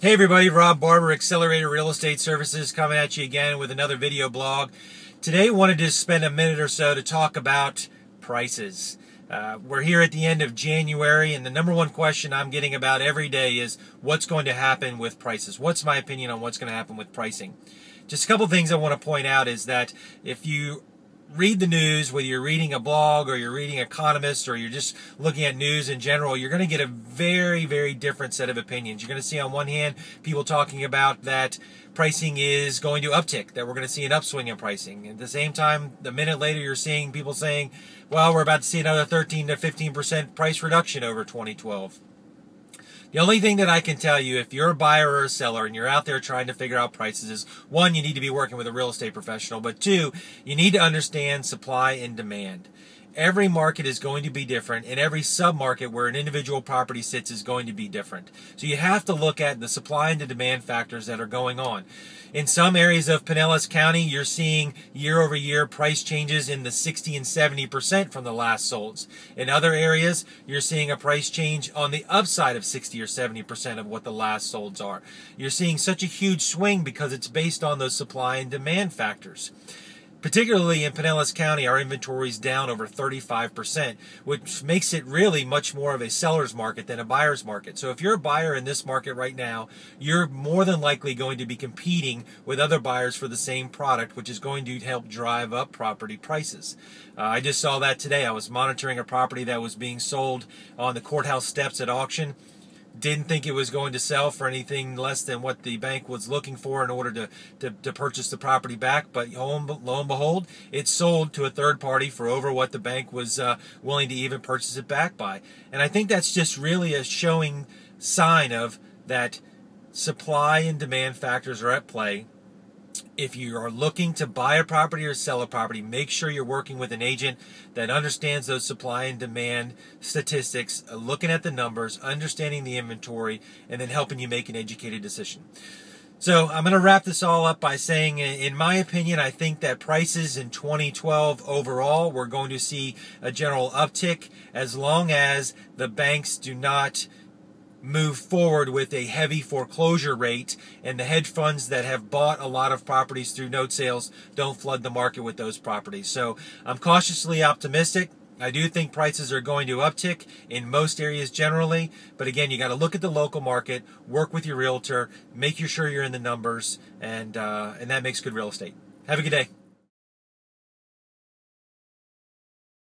Hey everybody, Rob Barber, Accelerator Real Estate Services, coming at you again with another video blog. Today wanted to spend a minute or so to talk about prices. We're here at the end of January, and the number one question I'm getting about every day is what's going to happen with prices? What's my opinion on what's going to happen with pricing? Just a couple things I want to point out is that if you read the news, whether you're reading a blog or you're reading Economist or you're just looking at news in general, you're going to get a very, very different set of opinions. You're going to see on one hand people talking about that pricing is going to uptick, that we're going to see an upswing in pricing. At the same time, a minute later, you're seeing people saying, well, we're about to see another 13 to 15% price reduction over 2012. The only thing that I can tell you, if you're a buyer or a seller and you're out there trying to figure out prices, is one, you need to be working with a real estate professional, but two, you need to understand supply and demand. Every market is going to be different, and every sub-market where an individual property sits is going to be different. So you have to look at the supply and the demand factors that are going on. In some areas of Pinellas County, you're seeing year-over-year price changes in the 60 and 70% from the last solds. In other areas, you're seeing a price change on the upside of 60 or 70% of what the last solds are. You're seeing such a huge swing because it's based on those supply and demand factors. Particularly in Pinellas County, our inventory is down over 35%, which makes it really much more of a seller's market than a buyer's market. So if you're a buyer in this market right now, you're more than likely going to be competing with other buyers for the same product, which is going to help drive up property prices. I just saw that today. I was monitoring a property that was being sold on the courthouse steps at auction. Didn't think it was going to sell for anything less than what the bank was looking for in order to purchase the property back, but lo and behold, it sold to a third party for over what the bank was willing to even purchase it back by. And I think that's just really a showing sign of that supply and demand factors are at play. If you are looking to buy a property or sell a property, make sure you're working with an agent that understands those supply and demand statistics, looking at the numbers, understanding the inventory, and then helping you make an educated decision. So I'm going to wrap this all up by saying, in my opinion, I think that prices in 2012 overall, we're going to see a general uptick as long as the banks do not move forward with a heavy foreclosure rate, and the hedge funds that have bought a lot of properties through note sales don't flood the market with those properties. So I'm cautiously optimistic. I do think prices are going to uptick in most areas generally, but again, you got to look at the local market, work with your realtor, make sure you're in the numbers, and that makes good real estate. Have a good day.